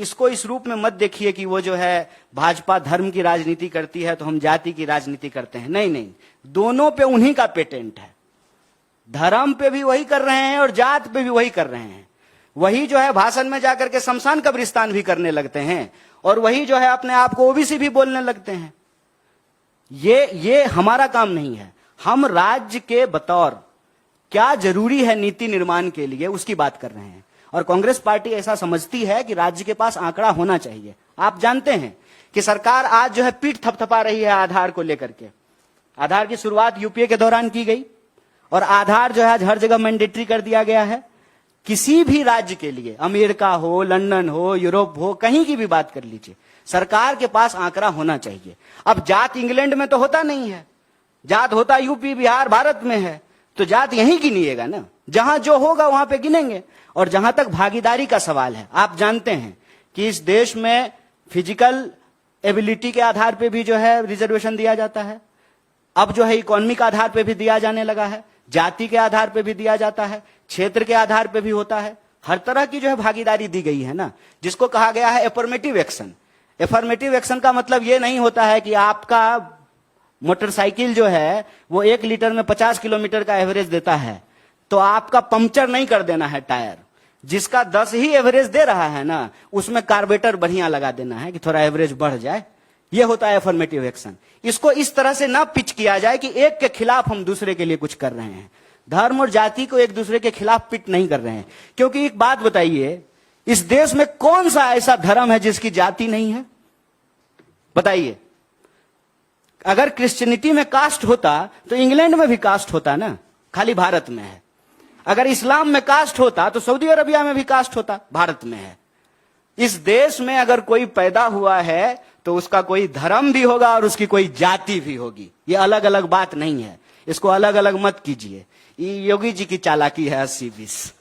इसको इस रूप में मत देखिए कि वो जो है भाजपा धर्म की राजनीति करती है तो हम जाति की राजनीति करते हैं। नहीं नहीं, दोनों पे उन्हीं का पेटेंट है। धर्म पे भी वही कर रहे हैं और जात पे भी वही कर रहे हैं। वही जो है भाषण में जाकर के शमशान कब्रिस्तान भी करने लगते हैं और वही जो है अपने आप को ओबीसी भी बोलने लगते हैं। ये हमारा काम नहीं है। हम राज्य के बतौर क्या जरूरी है नीति निर्माण के लिए उसकी बात कर रहे हैं। और कांग्रेस पार्टी ऐसा समझती है कि राज्य के पास आंकड़ा होना चाहिए। आप जानते हैं कि सरकार आज जो है पीठ थपथपा रही है आधार को लेकर के। आधार की शुरुआत यूपीए के दौरान की गई और आधार जो है हर जगह मैंडेटरी कर दिया गया है। किसी भी राज्य के लिए, अमेरिका हो, लंदन हो, यूरोप हो, कहीं की भी बात कर लीजिए, सरकार के पास आंकड़ा होना चाहिए। अब जात इंग्लैंड में तो होता नहीं है, जात होता यूपी बिहार भारत में है, तो जात यहीं गिनिएगा ना। जहां जो होगा वहां पे गिनेंगे। और जहां तक भागीदारी का सवाल है, आप जानते हैं कि इस देश में फिजिकल एबिलिटी के आधार पे भी जो है रिजर्वेशन दिया जाता है। अब जो है इकोनॉमिक आधार पे भी दिया जाने लगा है, जाति के आधार पे भी दिया जाता है, क्षेत्र के आधार पे भी होता है। हर तरह की जो है भागीदारी दी गई है ना, जिसको कहा गया है एफर्मेटिव एक्शन। एफर्मेटिव एक्शन का मतलब यह नहीं होता है कि आपका मोटरसाइकिल जो है वो 1 लीटर में 50 किलोमीटर का एवरेज देता है तो आपका पंक्चर नहीं कर देना है टायर। जिसका 10 ही एवरेज दे रहा है ना, उसमें कार्बोरेटर बढ़िया लगा देना है कि थोड़ा एवरेज बढ़ जाए। यह होता है एफर्मेटिव एक्शन। इसको इस तरह से ना पिच किया जाए कि एक के खिलाफ हम दूसरे के लिए कुछ कर रहे हैं। धर्म और जाति को एक दूसरे के खिलाफ पिट नहीं कर रहे हैं। क्योंकि एक बात बताइए, इस देश में कौन सा ऐसा धर्म है जिसकी जाति नहीं है? बताइए। अगर क्रिश्चियनिटी में कास्ट होता तो इंग्लैंड में भी कास्ट होता ना, खाली भारत में है। अगर इस्लाम में कास्ट होता तो सऊदी अरबिया में भी कास्ट होता, भारत में है। इस देश में अगर कोई पैदा हुआ है तो उसका कोई धर्म भी होगा और उसकी कोई जाति भी होगी। ये अलग अलग बात नहीं है, इसको अलग अलग मत कीजिए। ये योगी जी की चालाकी है 80-20।